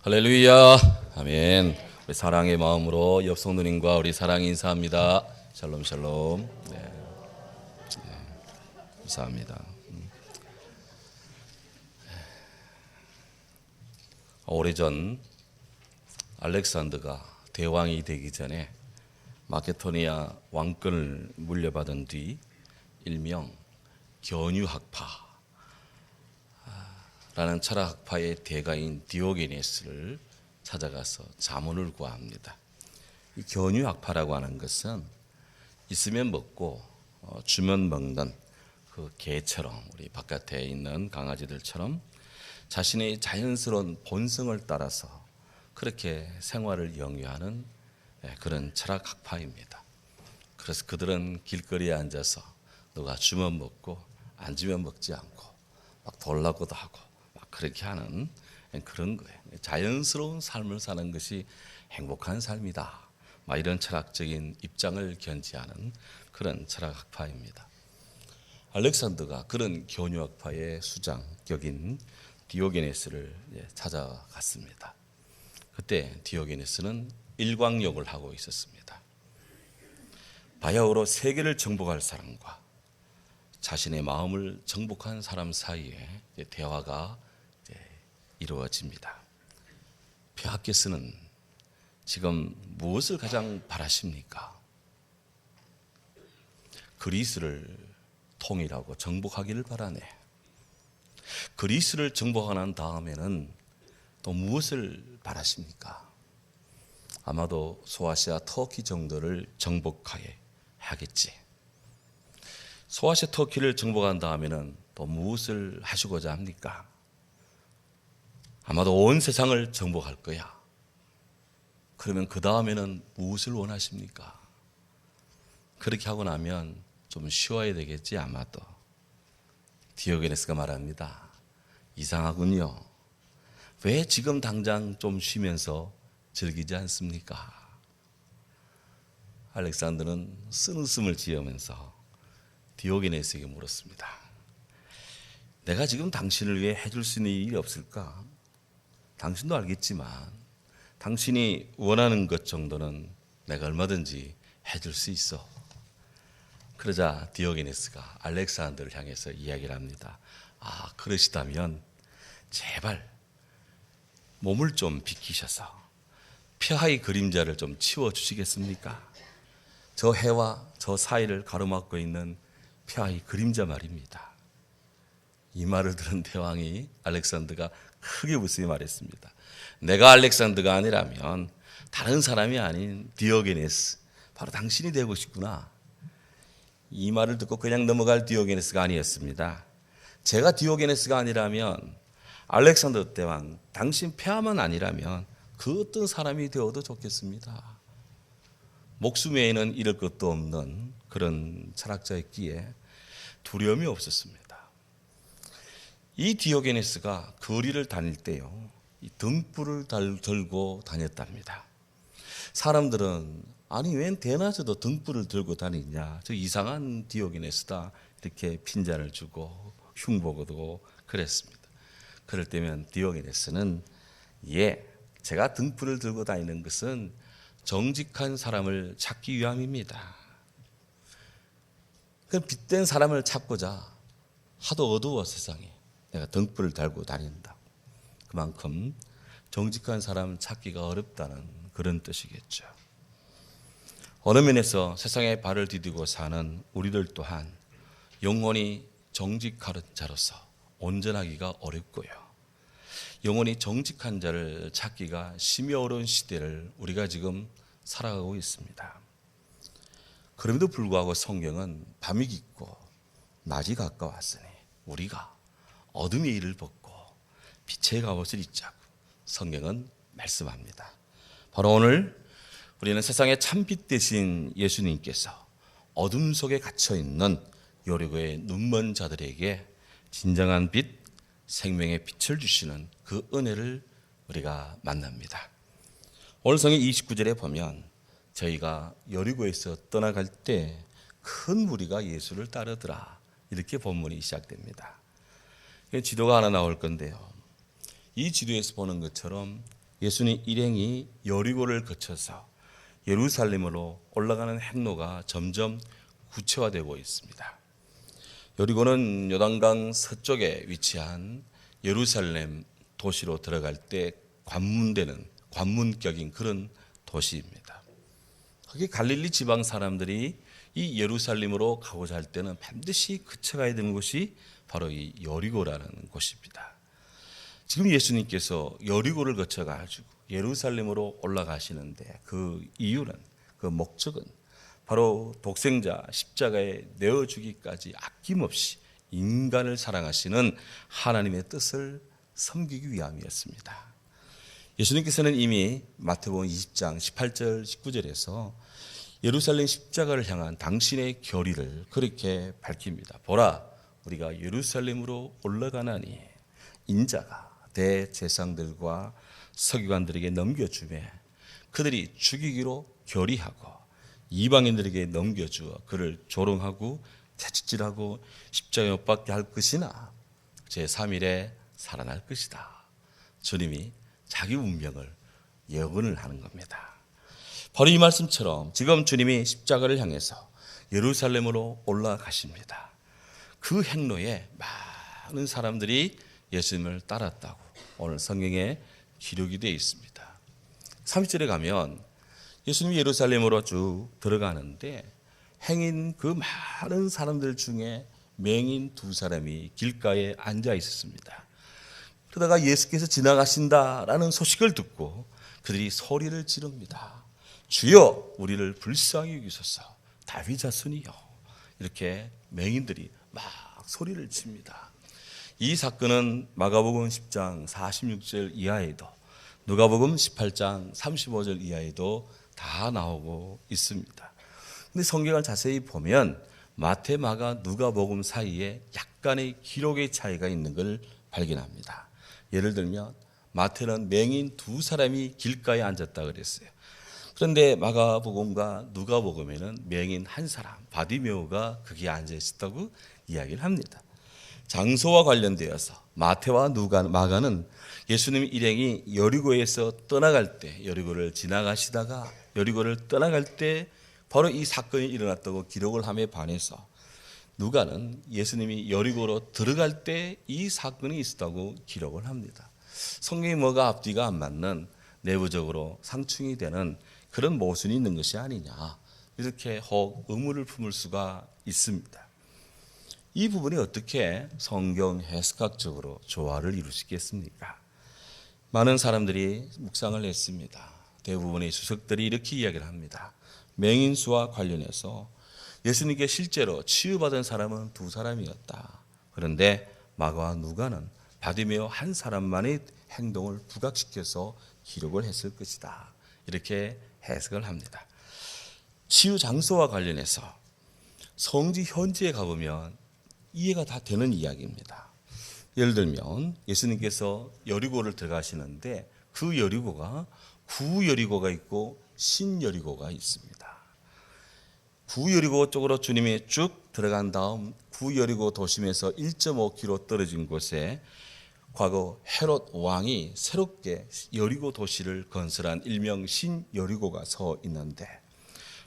할렐루야, 아멘. 우리 사랑의 마음으로 옆 성도님과 우리 사랑이 인사합니다. 샬롬 샬롬. 네, 감사합니다. 오래전 알렉산더가 대왕이 되기 전에 마케도니아 왕권을 물려받은 뒤 일명 견유학파 라는 철학파의 대가인 디오게네스를 찾아가서 자문을 구합니다. 이 견유학파라고 하는 것은 있으면 먹고 주면 먹는 그 개처럼, 우리 바깥에 있는 강아지들처럼 자신의 자연스러운 본성을 따라서 그렇게 생활을 영위하는 그런 철학학파입니다. 그래서 그들은 길거리에 앉아서 누가 주면 먹고 안 주면 먹지 않고 막 돌라고도 하고 그렇게 하는 그런 거예요. 자연스러운 삶을 사는 것이 행복한 삶이다. 이런 철학적인 입장을 견지하는 그런 철학학파입니다. 알렉산더가 그런 견유학파의 수장격인 디오게네스를 찾아갔습니다. 그때 디오게네스는 일광욕을 하고 있었습니다. 바야흐로 세계를 정복할 사람과 자신의 마음을 정복한 사람 사이에 대화가 이루어집니다. 폐하께서는 지금 무엇을 가장 바라십니까? 그리스를 통일하고 정복하기를 바라네. 그리스를 정복한 다음에는 또 무엇을 바라십니까? 아마도 소아시아 터키 정도를 정복하게 하겠지. 소아시아 터키를 정복한 다음에는 또 무엇을 하시고자 합니까? 아마도 온 세상을 정복할 거야. 그러면 그 다음에는 무엇을 원하십니까? 그렇게 하고 나면 좀 쉬어야 되겠지 아마도. 디오게네스가 말합니다. 이상하군요. 왜 지금 당장 좀 쉬면서 즐기지 않습니까? 알렉산더는 쓴웃음을 지으면서 디오게네스에게 물었습니다. 내가 지금 당신을 위해 해줄 수 있는 일이 없을까? 당신도 알겠지만 당신이 원하는 것 정도는 내가 얼마든지 해줄 수 있어. 그러자 디오게네스가 알렉산더를 향해서 이야기를 합니다. 그러시다면 제발 몸을 좀 비키셔서 폐하의 그림자를 좀 치워주시겠습니까? 저 해와 저 사이를 가로막고 있는 폐하의 그림자 말입니다. 이 말을 들은 대왕이 알렉산더가 크게 웃으며 말했습니다. 내가 알렉산더가 아니라면 다른 사람이 아닌 디오게네스, 바로 당신이 되고 싶구나. 이 말을 듣고 그냥 넘어갈 디오게네스가 아니었습니다. 제가 디오게네스가 아니라면 알렉산더 대왕, 당신 폐하만 아니라면 그 어떤 사람이 되어도 좋겠습니다. 목숨 외에는 잃을 것도 없는 그런 철학자였기에 두려움이 없었습니다. 이 디오게네스가 거리를 다닐 때요, 이 등불을 들고 다녔답니다. 사람들은 아니 웬 대낮에도 등불을 들고 다니냐, 저 이상한 디오게네스다, 이렇게 핀잔을 주고 흉보고도 그랬습니다. 그럴 때면 디오게네스는 제가 등불을 들고 다니는 것은 정직한 사람을 찾기 위함입니다. 그 빛된 사람을 찾고자 하도 어두워 세상에 내가 등불을 달고 다닌다. 그만큼 정직한 사람 찾기가 어렵다는 그런 뜻이겠죠. 어느 면에서 세상에 발을 디디고 사는 우리들 또한 영원히 정직한 자로서 온전하기가 어렵고요. 영원히 정직한 자를 찾기가 심히 어려운 시대를 우리가 지금 살아가고 있습니다. 그럼에도 불구하고 성경은 밤이 깊고 낮이 가까웠으니 우리가 어둠의 일을 벗고 빛의 갑옷을 입자고 성경은 말씀합니다. 바로 오늘 우리는 세상의 참빛 되신 예수님께서 어둠 속에 갇혀있는 여리고의 눈먼 자들에게 진정한 빛, 생명의 빛을 주시는 그 은혜를 우리가 만납니다. 오늘 성경 29절에 보면 저희가 여리고에서 떠나갈 때 큰 무리가 예수를 따르더라, 이렇게 본문이 시작됩니다. 지도가 하나 나올 건데요, 이 지도에서 보는 것처럼 예수님 일행이 여리고를 거쳐서 예루살렘으로 올라가는 행로가 점점 구체화되고 있습니다. 여리고는 요단강 서쪽에 위치한 예루살렘 도시로 들어갈 때 관문격인 그런 도시입니다. 거기 갈릴리 지방 사람들이 이 예루살렘으로 가고자 할 때는 반드시 거쳐가야 되는 곳이 바로 이 여리고라는 곳입니다. 지금 예수님께서 여리고를 거쳐가지고 예루살렘으로 올라가시는데 그 이유는, 그 목적은 바로 독생자 십자가에 내어주기까지 아낌없이 인간을 사랑하시는 하나님의 뜻을 섬기기 위함이었습니다. 예수님께서는 이미 마태복음 20장 18절 19절에서 예루살렘 십자가를 향한 당신의 결의를 그렇게 밝힙니다. 보라, 우리가 예루살렘으로 올라가나니 인자가 대제사장들과 서기관들에게 넘겨주매 그들이 죽이기로 결의하고 이방인들에게 넘겨주어 그를 조롱하고 채찍질하고 십자가에 못 박게 할 것이나 제3일에 살아날 것이다. 주님이 자기 운명을 예언을 하는 겁니다. 바로 이 말씀처럼 지금 주님이 십자가를 향해서 예루살렘으로 올라가십니다. 그 행로에 많은 사람들이 예수님을 따랐다고 오늘 성경에 기록이 되어 있습니다. 30절에 가면 예수님이 예루살렘으로 쭉 들어가는데 행인 그 많은 사람들 중에 맹인 두 사람이 길가에 앉아 있었습니다. 그러다가 예수께서 지나가신다라는 소식을 듣고 그들이 소리를 지릅니다. 주여, 우리를 불쌍히 여기소서, 다윗 자손이여. 이렇게 맹인들이 막 소리를 칩니다. 이 사건은 마가복음 10장 46절 이하에도 누가복음 18장 35절 이하에도 다 나오고 있습니다. 근데 성경을 자세히 보면 마태, 마가, 누가복음 사이에 약간의 기록의 차이가 있는 걸 발견합니다. 예를 들면 마태는 맹인 두 사람이 길가에 앉았다 그랬어요. 그런데 마가복음과 누가복음에는 맹인 한 사람, 바디메오가 거기에 앉아 있었다고 이야기를 합니다. 장소와 관련되어서 마태와 마가는 예수님 일행이 여리고에서 떠나갈 때, 여리고를 지나가시다가 여리고를 떠나갈 때 바로 이 사건이 일어났다고 기록을 함에 반해서 누가는 예수님이 여리고로 들어갈 때 이 사건이 있었다고 기록을 합니다. 성경이 뭐가 앞뒤가 안 맞는, 내부적으로 상충이 되는 그런 모순이 있는 것이 아니냐, 이렇게 혹 의문을 품을 수가 있습니다. 이 부분이 어떻게 성경 해석학적으로 조화를 이룰 수 있겠습니까? 많은 사람들이 묵상을 했습니다. 대부분의 수석들이 이렇게 이야기를 합니다. 맹인수와 관련해서 예수님께 실제로 치유받은 사람은 두 사람이었다. 그런데 마가와 누가는 바디메오 한 사람만의 행동을 부각시켜서 기록을 했을 것이다. 이렇게 해석을 합니다. 치유 장소와 관련해서 성지 현지에 가보면 이해가 다 되는 이야기입니다. 예를 들면 예수님께서 여리고를 들어가시는데 그 여리고가 구여리고가 있고 신여리고가 있습니다. 구여리고 쪽으로 주님이 쭉 들어간 다음 구여리고 도심에서 1.5km 떨어진 곳에 과거 헤롯 왕이 새롭게 여리고 도시를 건설한 일명 신여리고가 서 있는데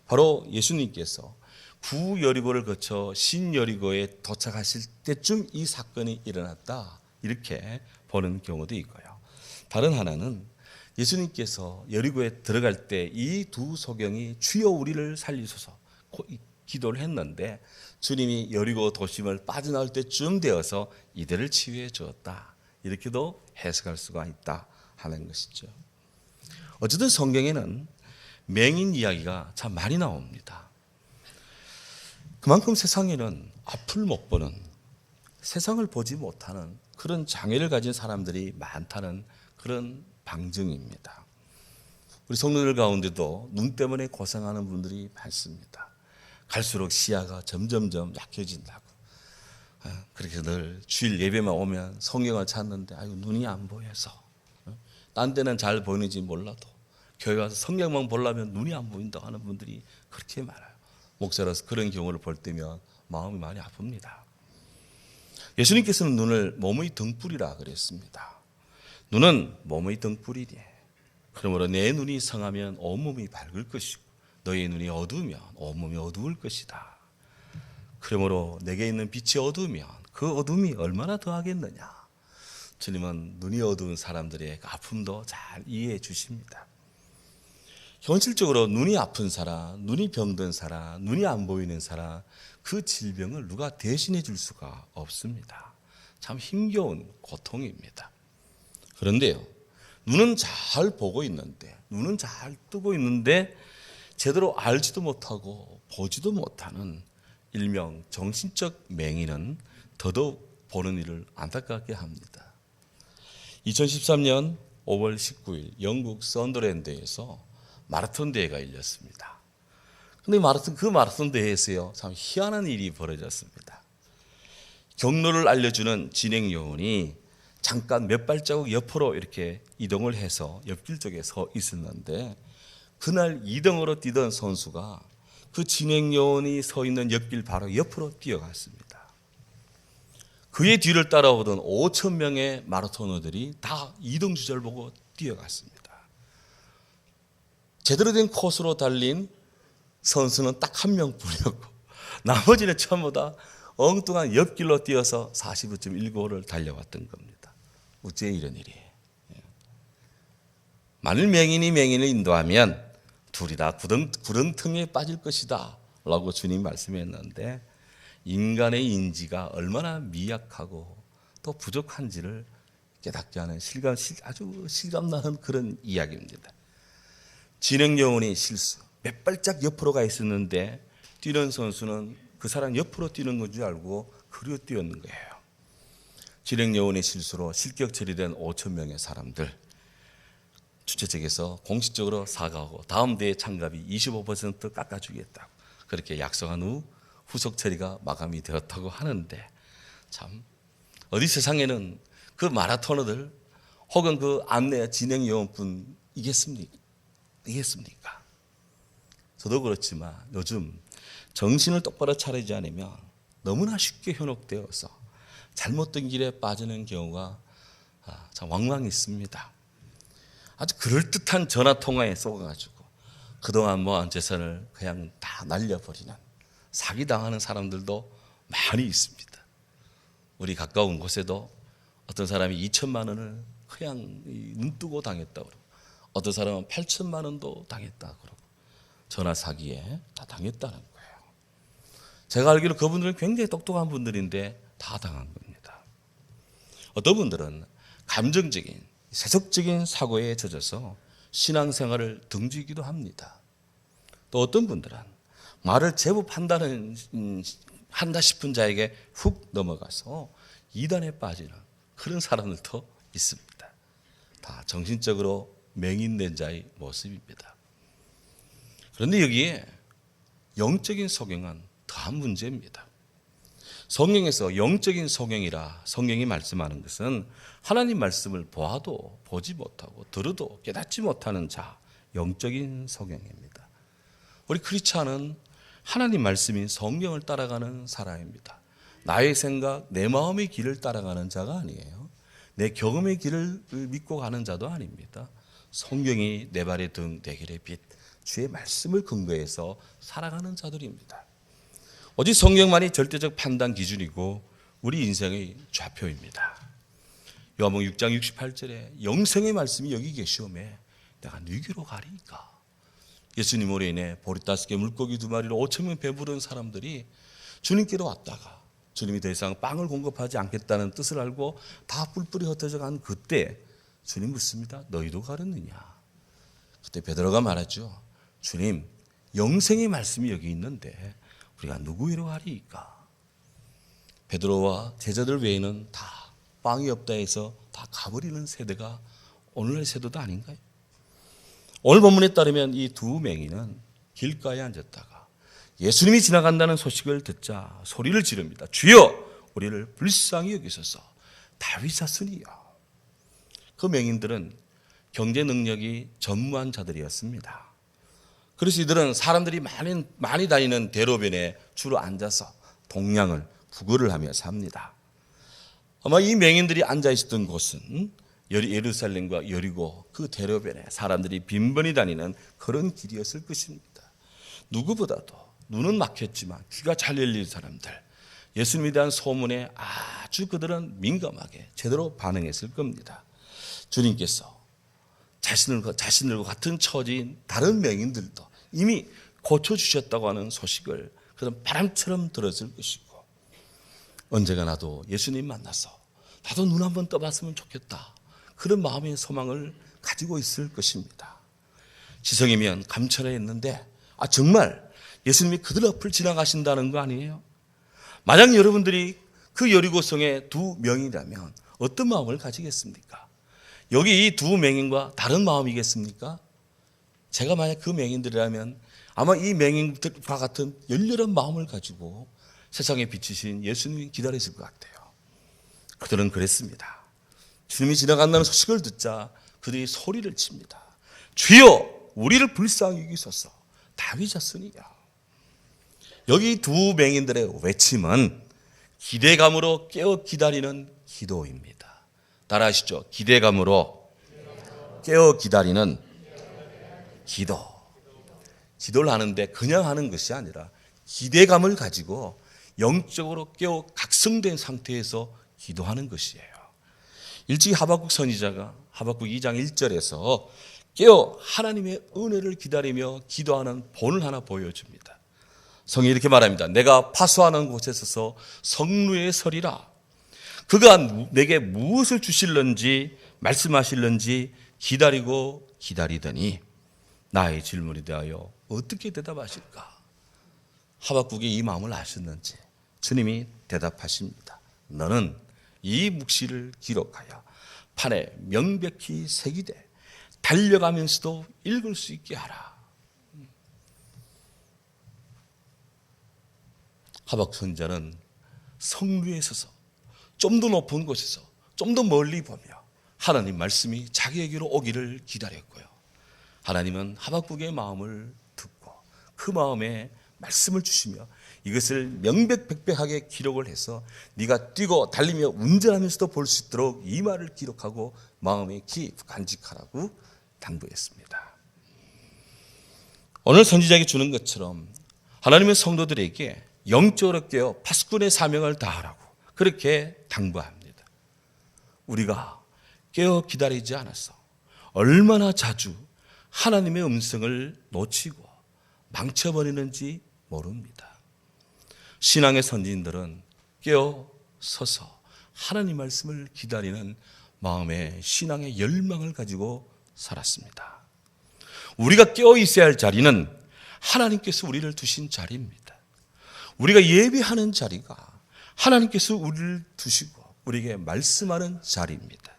바로 예수님께서 구여리고를 거쳐 신여리고에 도착하실 때쯤 이 사건이 일어났다, 이렇게 보는 경우도 있고요. 다른 하나는 예수님께서 여리고에 들어갈 때 이 두 소경이 주여 우리를 살리소서 기도를 했는데 주님이 여리고 도심을 빠져나올 때쯤 되어서 이들을 치유해 주었다, 이렇게도 해석할 수가 있다 하는 것이죠. 어쨌든 성경에는 맹인 이야기가 참 많이 나옵니다. 그만큼 세상에는 앞을 못 보는, 세상을 보지 못하는 그런 장애를 가진 사람들이 많다는 그런 방증입니다. 우리 성도들 가운데도 눈 때문에 고생하는 분들이 많습니다. 갈수록 시야가 점점점 약해진다고. 그렇게 늘 주일 예배만 오면 성경을 찾는데 아유 눈이 안 보여서, 딴 데는 잘 보이는지 몰라도 교회 와서 성경만 보려면 눈이 안 보인다고 하는 분들이 그렇게 많아요. 목사로서 그런 경우를 볼 때면 마음이 많이 아픕니다. 예수님께서는 눈을 몸의 등불이라 그랬습니다. 눈은 몸의 등불이니 그러므로 내 눈이 성하면 온몸이 밝을 것이고 너의 눈이 어두우면 온몸이 어두울 것이다. 그러므로 내게 있는 빛이 어두우면 그 어둠이 얼마나 더하겠느냐. 주님은 눈이 어두운 사람들의 아픔도 잘 이해해 주십니다. 현실적으로 눈이 아픈 사람, 눈이 병든 사람, 눈이 안 보이는 사람, 그 질병을 누가 대신해 줄 수가 없습니다. 참 힘겨운 고통입니다. 그런데요, 눈은 잘 보고 있는데, 눈은 잘 뜨고 있는데 제대로 알지도 못하고 보지도 못하는 일명 정신적 맹인은 더더욱 보는 일을 안타깝게 합니다. 2013년 5월 19일 영국 썬더랜드에서 마라톤 대회가 열렸습니다. 근데 그 마라톤 대회에서요, 참 희한한 일이 벌어졌습니다. 경로를 알려주는 진행 요원이 잠깐 몇 발자국 옆으로 이렇게 이동을 해서 옆길 쪽에 서 있었는데, 그날 2등으로 뛰던 선수가 그 진행 요원이 서 있는 옆길 바로 옆으로 뛰어갔습니다. 그의 뒤를 따라오던 5천 명의 마라토너들이 다 2등 주자를 보고 뛰어갔습니다. 제대로 된 코스로 달린 선수는 딱 한 명뿐이었고, 나머지는 전부 다 엉뚱한 옆길로 뛰어서 45.19를 달려왔던 겁니다. 어째 이런 일이. 만일 맹인이 맹인을 인도하면 둘이 다 구렁텅이에 빠질 것이다 라고 주님 말씀했는데, 인간의 인지가 얼마나 미약하고 또 부족한지를 깨닫게 하는 아주 실감나는 그런 이야기입니다. 진행 요원이 실수, 몇 발짝 옆으로 가 있었는데 뛰는 선수는 그 사람 옆으로 뛰는 건 줄 알고 그리로 뛰었는 거예요. 진행 요원의 실수로 실격 처리된 5천 명의 사람들, 주최 측에서 공식적으로 사과하고 다음 대회 참가비 25% 깎아주겠다고 그렇게 약속한 후 후속 처리가 마감이 되었다고 하는데, 참 어디 세상에는 그 마라토너들 혹은 그 안내 진행 요원뿐 이겠습니까? 저도 그렇지만 요즘 정신을 똑바로 차리지 않으면 너무나 쉽게 현혹되어서 잘못된 길에 빠지는 경우가 참 왕왕 있습니다. 아주 그럴듯한 전화통화에 쏘가지고 그동안 모은 재산을 그냥 다 날려버리는 사기당하는 사람들도 많이 있습니다. 우리 가까운 곳에도 어떤 사람이 2천만 원을 그냥 눈뜨고 당했다고 그러고, 어떤 사람은 8천만 원도 당했다고 그러고, 전화 사기에 다 당했다는 거예요. 제가 알기로 그분들은 굉장히 똑똑한 분들인데 다 당한 겁니다. 어떤 분들은 감정적인, 세속적인 사고에 젖어서 신앙생활을 등지기도 합니다. 또 어떤 분들은 말을 제법 한다 싶은 자에게 훅 넘어가서 이단에 빠지는 그런 사람들도 있습니다. 다 정신적으로 맹인된 자의 모습입니다. 그런데 여기에 영적인 소경은 더한 문제입니다. 성경에서 영적인 소경이라 성경이 말씀하는 것은 하나님 말씀을 보아도 보지 못하고 들어도 깨닫지 못하는 자, 영적인 소경입니다. 우리 크리스찬은 하나님 말씀인 성경을 따라가는 사람입니다. 나의 생각, 내 마음의 길을 따라가는 자가 아니에요. 내 경험의 길을 믿고 가는 자도 아닙니다. 성경이 내 발의 등, 내 길의 빛, 주의 말씀을 근거해서 살아가는 자들입니다. 오직 성경만이 절대적 판단 기준이고 우리 인생의 좌표입니다. 요한복음 6장 68절에 영생의 말씀이 여기 계시오매 내가 누구로 가리까? 예수님으로 인해 보리 5개 물고기 2마리로 5천 명 배부른 사람들이 주님께로 왔다가 주님이 더 이상 빵을 공급하지 않겠다는 뜻을 알고 다 뿔뿔이 흩어져 간 그때 주님 묻습니다. 너희도 가렸느냐? 그때 베드로가 말하죠. 주님, 영생의 말씀이 여기 있는데 우리가 누구로 가리까? 베드로와 제자들 외에는 다 빵이 없다 해서 다 가버리는 세대가 오늘날 세대도 아닌가요? 오늘 본문에 따르면 이 두 맹인은 길가에 앉았다가 예수님이 지나간다는 소식을 듣자 소리를 지릅니다. 주여, 우리를 불쌍히 여기소서. 다윗 자손이여. 그 맹인들은 경제 능력이 전무한 자들이었습니다. 그래서 이들은 사람들이 많이 다니는 대로변에 주로 앉아서 동량을 구걸을 하며 삽니다. 아마 이 맹인들이 앉아 있었던 곳은 예루살렘과 여리고 그 대로변에 사람들이 빈번히 다니는 그런 길이었을 것입니다. 누구보다도 눈은 막혔지만 귀가 잘 열린 사람들, 예수님에 대한 소문에 아주 그들은 민감하게 제대로 반응했을 겁니다. 주님께서 자신들과 같은 처지인 다른 맹인들도 이미 고쳐주셨다고 하는 소식을 그런 바람처럼 들었을 것이고, 언제가 나도 예수님 만나서 나도 눈 한번 떠봤으면 좋겠다, 그런 마음의 소망을 가지고 있을 것입니다. 지성이면 감춰야 했는데 정말 예수님이 그들 앞을 지나가신다는 거 아니에요? 만약 여러분들이 그 여리고성의 두 명이라면 어떤 마음을 가지겠습니까? 여기 이 두 맹인과 다른 마음이겠습니까? 제가 만약 그 맹인들이라면 아마 이 맹인들과 같은 열렬한 마음을 가지고 세상에 비치신 예수님이 기다렸을 것 같아요. 그들은 그랬습니다. 주님이 지나간다는 소식을 듣자 그들이 소리를 칩니다. 주여, 우리를 불쌍히 여기소서, 다윗 자손이야. 여기 두 맹인들의 외침은 기대감으로 깨어 기다리는 기도입니다. 따라하시죠. 기대감으로 깨어 기다리는 기도. 기도를 하는데 그냥 하는 것이 아니라 기대감을 가지고 영적으로 깨어 각성된 상태에서 기도하는 것이에요. 일찍이 하박국 선지자가 하박국 2장 1절에서 깨어 하나님의 은혜를 기다리며 기도하는 본을 하나 보여줍니다. 성이 이렇게 말합니다. 내가 파수하는 곳에 서서 성루에 서리라. 그가 내게 무엇을 주실런지 말씀하실런지 기다리고 기다리더니 나의 질문에 대하여 어떻게 대답하실까? 하박국이 이 마음을 아셨는지 주님이 대답하십니다. 너는 이 묵시를 기록하여 판에 명백히 새기되 달려가면서도 읽을 수 있게 하라. 하박국 선지자는 성루에 서서 좀 더 높은 곳에서 좀 더 멀리 보며 하나님 말씀이 자기에게로 오기를 기다렸고요. 하나님은 하박국의 마음을 듣고 그 마음에 말씀을 주시며 이것을 명백백백하게 기록을 해서 네가 뛰고 달리며 운전하면서도 볼 수 있도록 이 말을 기록하고 마음에 깊이 간직하라고 당부했습니다. 오늘 선지자에게 주는 것처럼 하나님의 성도들에게 영적으로 깨어 파수꾼의 사명을 다하라고 그렇게 당부합니다. 우리가 깨어 기다리지 않아서 얼마나 자주 하나님의 음성을 놓치고 망쳐버리는지 모릅니다. 신앙의 선진들은 깨어 서서 하나님 말씀을 기다리는 마음의 신앙의 열망을 가지고 살았습니다. 우리가 깨어 있어야 할 자리는 하나님께서 우리를 두신 자리입니다. 우리가 예배하는 자리가 하나님께서 우리를 두시고 우리에게 말씀하는 자리입니다.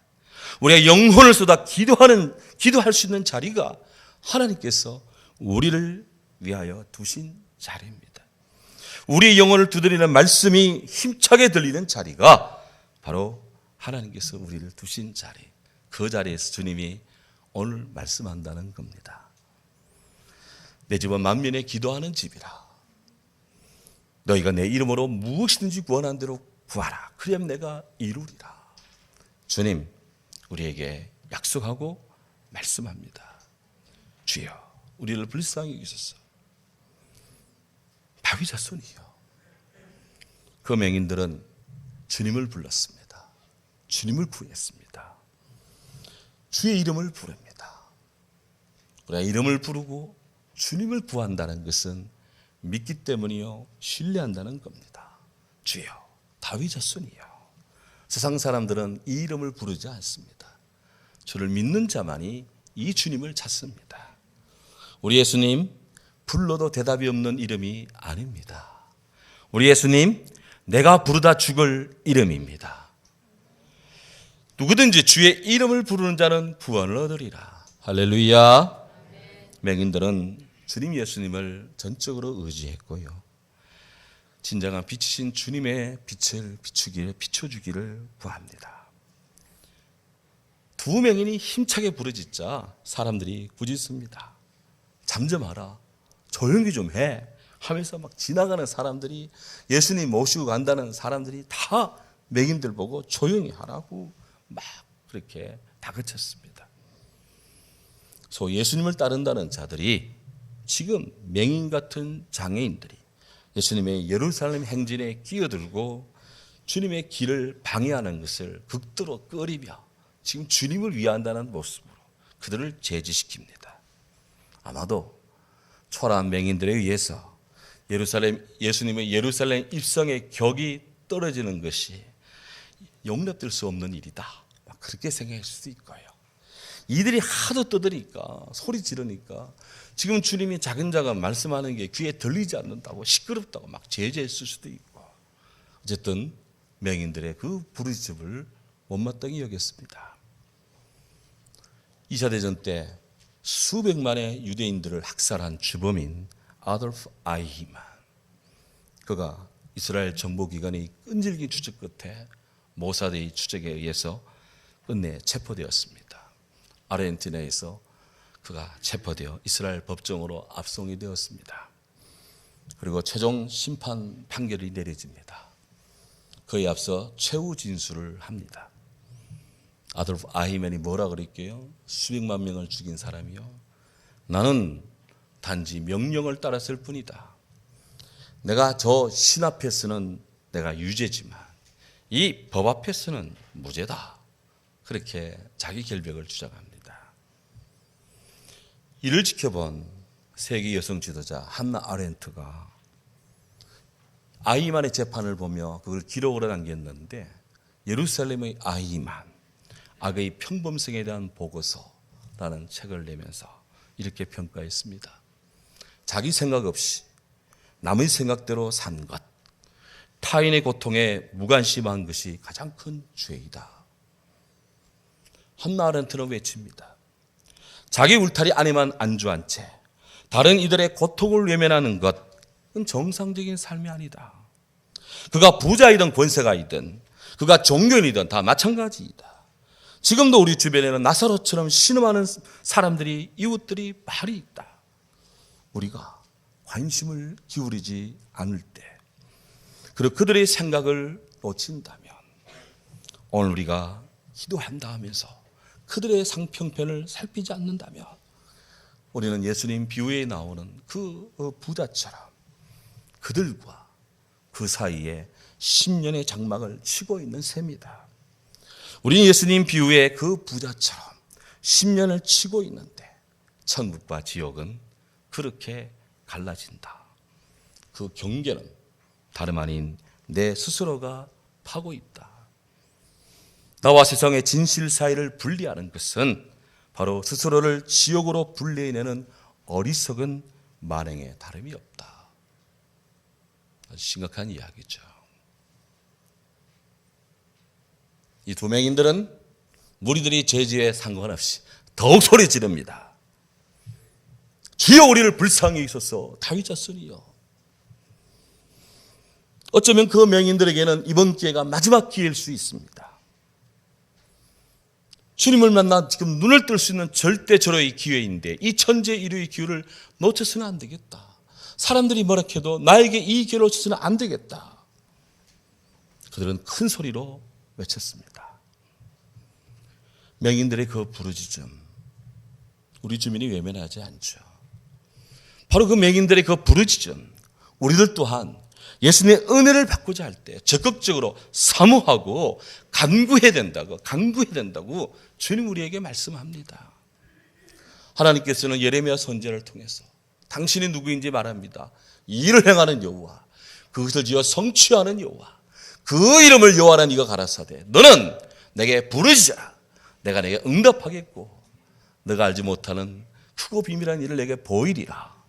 우리가 영혼을 쏟아 기도할 수 있는 자리가 하나님께서 우리를 위하여 두신 자리입니다. 우리의 영혼을 두드리는 말씀이 힘차게 들리는 자리가 바로 하나님께서 우리를 두신 자리, 그 자리에서 주님이 오늘 말씀한다는 겁니다. 내 집은 만민의 기도하는 집이라. 너희가 내 이름으로 무엇이든지 구원한 대로 구하라. 그리하면 내가 이루리라. 주님 우리에게 약속하고 말씀합니다. 주여 우리를 불쌍히 여기소서. 다윗 자손이요. 그 맹인들은 주님을 불렀습니다. 주님을 구했습니다. 주의 이름을 부릅니다. 우리가 이름을 부르고 주님을 구한다는 것은 믿기 때문이요 신뢰한다는 겁니다. 주여 다윗 자손이요. 세상 사람들은 이 이름을 부르지 않습니다. 주를 믿는 자만이 이 주님을 찾습니다. 우리 예수님 불러도 대답이 없는 이름이 아닙니다. 우리 예수님 내가 부르다 죽을 이름입니다. 누구든지 주의 이름을 부르는 자는 구원을 얻으리라. 할렐루야. 맹인들은 주님 예수님을 전적으로 의지했고요. 진정한 빛이신 주님의 빛을 비춰주기를 구합니다. 두 맹인이 힘차게 부르짖자 사람들이 꾸짖습니다. 잠 좀 하라. 조용히 좀 해. 하면서 막 지나가는 사람들이, 예수님 모시고 간다는 사람들이 다 맹인들 보고 조용히 하라고 막 그렇게 다 그쳤습니다. 소 예수님을 따른다는 자들이 지금 맹인 같은 장애인들이 예수님의 예루살렘 행진에 끼어들고 주님의 길을 방해하는 것을 극도로 꺼리며 지금 주님을 위한다는 모습으로 그들을 제지시킵니다. 아마도 초라한 맹인들에 의해서 예수님의 예루살렘 입성의 격이 떨어지는 것이 용납될 수 없는 일이다. 그렇게 생각할 수도 있고요. 이들이 하도 떠드니까 소리 지르니까 지금 주님이 자근자근 말씀하는 게 귀에 들리지 않는다고 시끄럽다고 막 제지했을 수도 있고 어쨌든 맹인들의 그 부르짖음을 못마땅히 여겼습니다. 2차 대전 때 수백만의 유대인들을 학살한 주범인 아돌프 아이히만, 그가 이스라엘 정보기관의 끈질긴 추적 끝에 모사드의 추적에 의해서 끝내 체포되었습니다. 아르헨티나에서 그가 체포되어 이스라엘 법정으로 압송이 되었습니다. 그리고 최종 심판 판결이 내려집니다. 그에 앞서 최후 진술을 합니다. 아돌프 아히만이 뭐라 그랬게요? 수백만 명을 죽인 사람이요, 나는 단지 명령을 따랐을 뿐이다. 내가 저 신 앞에서는 내가 유죄지만 이 법 앞에서는 무죄다. 그렇게 자기 결백을 주장합니다. 이를 지켜본 세계 여성 지도자 한나 아렌트가 아히만의 재판을 보며 그걸 기록으로 남겼는데, 예루살렘의 아히만, 악의 평범성에 대한 보고서라는 책을 내면서 이렇게 평가했습니다. 자기 생각 없이 남의 생각대로 산 것, 타인의 고통에 무관심한 것이 가장 큰 죄이다. 한나 아렌트는 외칩니다. 자기 울타리 안에만 안주한 채 다른 이들의 고통을 외면하는 것은 정상적인 삶이 아니다. 그가 부자이든 권세가이든 그가 종교인이든 다 마찬가지이다. 지금도 우리 주변에는 나사로처럼 신음하는 사람들이, 이웃들이 많이 있다. 우리가 관심을 기울이지 않을 때, 그리고 그들의 생각을 놓친다면, 오늘 우리가 기도한다 하면서 그들의 상평편을 살피지 않는다면 우리는 예수님 비유에 나오는 그 부자처럼 그들과 그 사이에 10년의 장막을 치고 있는 셈이다. 우리는 예수님 비유의 그 부자처럼 10년을 치고 있는데 천국과 지옥은 그렇게 갈라진다. 그 경계는 다름 아닌 내 스스로가 파고 있다. 나와 세상의 진실 사이를 분리하는 것은 바로 스스로를 지옥으로 분리해내는 어리석은 만행에 다름이 없다. 아주 심각한 이야기죠. 이 두 맹인들은 무리들이 제지에 상관없이 더욱 소리 지릅니다. 주여 우리를 불쌍히 여기소서, 다윗 자손이여. 어쩌면 그 맹인들에게는 이번 기회가 마지막 기회일 수 있습니다. 주님을 만나 지금 눈을 뜰 수 있는 절대절호의 기회인데 이 천재일류의 기회를 놓쳐서는 안 되겠다. 사람들이 뭐라 해도 나에게 이 기회를 놓쳐서는 안 되겠다. 그들은 큰 소리로 외쳤습니다. 맹인들의 그 부르짖음, 우리 주민이 외면하지 않죠. 바로 그 맹인들의 그 부르짖음, 우리들 또한 예수님의 은혜를 받고자 할 때 적극적으로 사모하고 간구해야 된다고 주님 우리에게 말씀합니다. 하나님께서는 예레미야 선지자를 통해서 당신이 누구인지 말합니다. 일을 행하는 여호와, 그것을 지어 성취하는 여호와, 그 이름을 여호와라 네가 가라사대 너는 내게 부르짖어라. 내가 내게 응답하겠고 너가 알지 못하는 크고 비밀한 일을 내게 보이리라.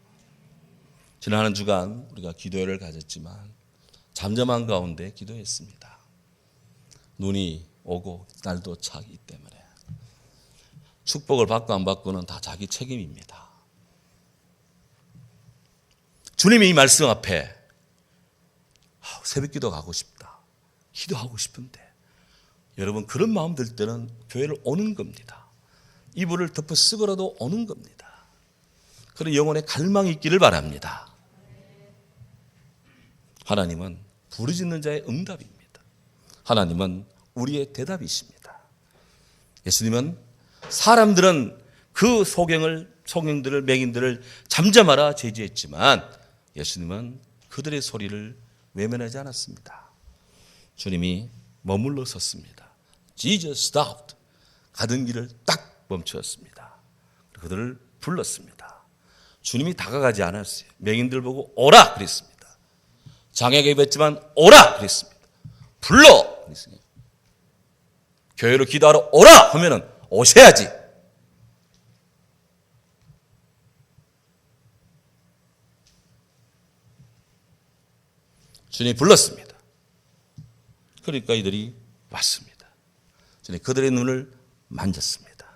지난 한 주간 우리가 기도회를 가졌지만 잠잠한 가운데 기도했습니다. 눈이 오고 날도 차기 때문에 축복을 받고 안 받고는 다 자기 책임입니다. 주님이 이 말씀 앞에 새벽 기도 가고 싶다, 기도하고 싶은데, 여러분 그런 마음 들 때는 교회를 오는 겁니다. 이불을 덮어 쓰고라도 오는 겁니다. 그런 영혼의 갈망이 있기를 바랍니다. 하나님은 부르짖는 자의 응답입니다. 하나님은 우리의 대답이십니다. 예수님은 사람들은 그 소경들을 맹인들을 잠잠하라 제지했지만 예수님은 그들의 소리를 외면하지 않았습니다. 주님이 머물러 섰습니다. Jesus stopped. 가던 길을 딱 멈추었습니다. 그들을 불렀습니다. 주님이 다가가지 않았어요. 맹인들 보고 오라 그랬습니다. 장애가 입었지만 오라 그랬습니다. 불러 그랬어요. 교회로 기도하러 오라 하면은 오셔야지. 주님이 불렀습니다. 그러니까 이들이 왔습니다. 주님이 그들의 눈을 만졌습니다.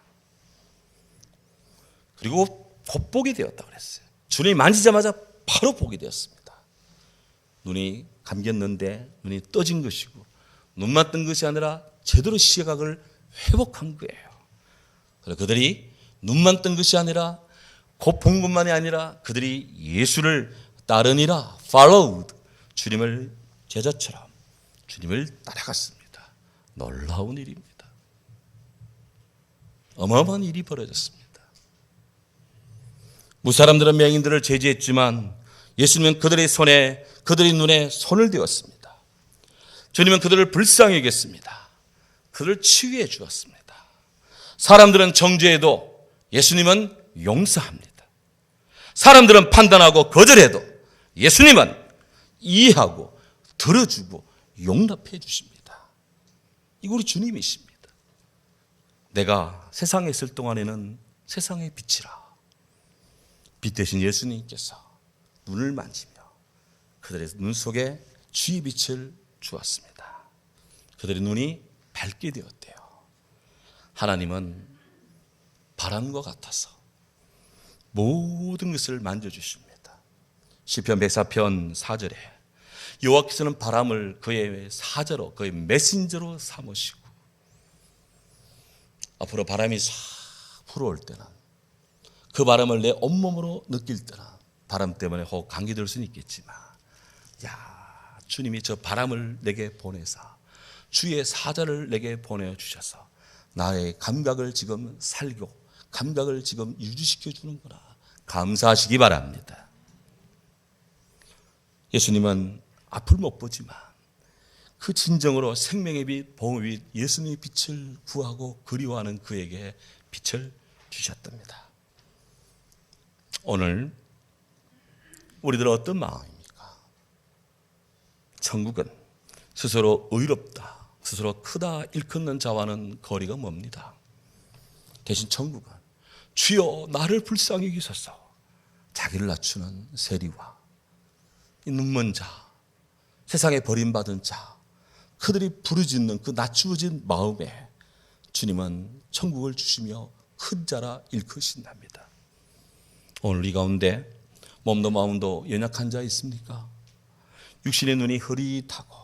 그리고 곧 보게 되었다고 그랬어요. 주님이 만지자마자 바로 보게 되었습니다. 눈이 감겼는데 눈이 떠진 것이고 눈만 뜬 것이 아니라 제대로 시각을 회복한 거예요. 그래서 그들이 눈만 뜬 것이 아니라 곧 본 것만이 아니라 그들이 예수를 따르니라 followed. 주님을 제자처럼 주님을 따라갔습니다. 놀라운 일입니다. 어마어마한 일이 벌어졌습니다. 무사람들은 맹인들을 제지했지만 예수님은 그들의 눈에 손을 대었습니다. 주님은 그들을 불쌍히 여겼습니다. 그들을 치유해 주었습니다. 사람들은 정죄해도 예수님은 용서합니다. 사람들은 판단하고 거절해도 예수님은 이해하고 들어주고 용납해 주십니다. 이거 우리 주님이십니다. 내가 세상에 있을 동안에는 세상의 빛이라. 빛 대신 예수님께서 눈을 만지며 그들의 눈 속에 주의 빛을 주었습니다. 그들의 눈이 밝게 되었대요. 하나님은 바람과 같아서 모든 것을 만져주십니다. 시편 104편 4절에 여호와께서는 바람을 그의 사자로 그의 메신저로 삼으시고 앞으로 바람이 싹 불어올 때는 그 바람을 내 온몸으로 느낄 때는 바람 때문에 혹 감기 들 수는 있겠지만 주님이 저 바람을 내게 보내사 주의 사자를 내게 보내주셔서 나의 감각을 지금 살고 감각을 지금 유지시켜 주는구나 감사하시기 바랍니다. 예수님은 앞을 못 보지만 그 진정으로 생명의 빛, 보험의 빛, 예수님의 빛을 구하고 그리워하는 그에게 빛을 주셨답니다. 오늘 우리들은 어떤 마음입니까? 천국은 스스로 의롭다, 스스로 크다 일컫는 자와는 거리가 멉니다. 대신 천국은 주여 나를 불쌍히 여기소서 자기를 낮추는 세리와 눈먼 자, 세상에 버림받은 자, 그들이 부르짖는 그 낮추어진 마음에 주님은 천국을 주시며 큰 자라 일컫으신답니다. 오늘 이 가운데 몸도 마음도 연약한 자 있습니까? 육신의 눈이 흐릿하고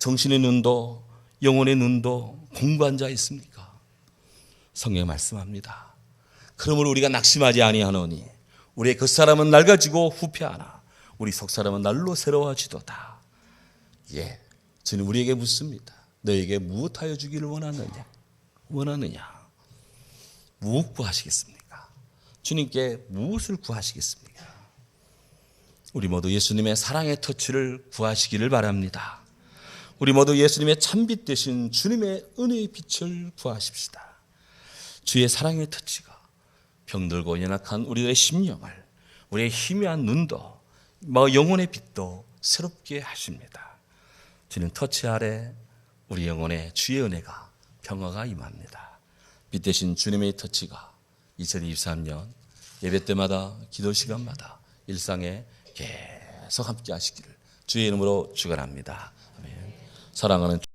정신의 눈도 영혼의 눈도 공부한 자 있습니까? 성경에 말씀합니다. 그러므로 우리가 낙심하지 아니하노니 우리의 겉사람은 낡아지고 후패하나 우리 속사람은 날로 새로워지도다. 예, 주님 우리에게 묻습니다. 너에게 무엇하여 주기를 원하느냐? 무엇 구하시겠습니까? 주님께 무엇을 구하시겠습니까? 우리 모두 예수님의 사랑의 터치를 구하시기를 바랍니다. 우리 모두 예수님의 참빛 되신 주님의 은혜의 빛을 구하십시다. 주의 사랑의 터치가 병들고 연약한 우리들의 심령을, 우리의 희미한 눈도, 영혼의 빛도 새롭게 하십니다. 주님 터치 아래 우리 영혼에 주의 은혜가 평화가 임합니다. 빛 대신 주님의 터치가 2023년 예배 때마다 기도 시간마다 일상에 계속 함께 하시기를 주의 이름으로 축원합니다. 아멘. 사랑하는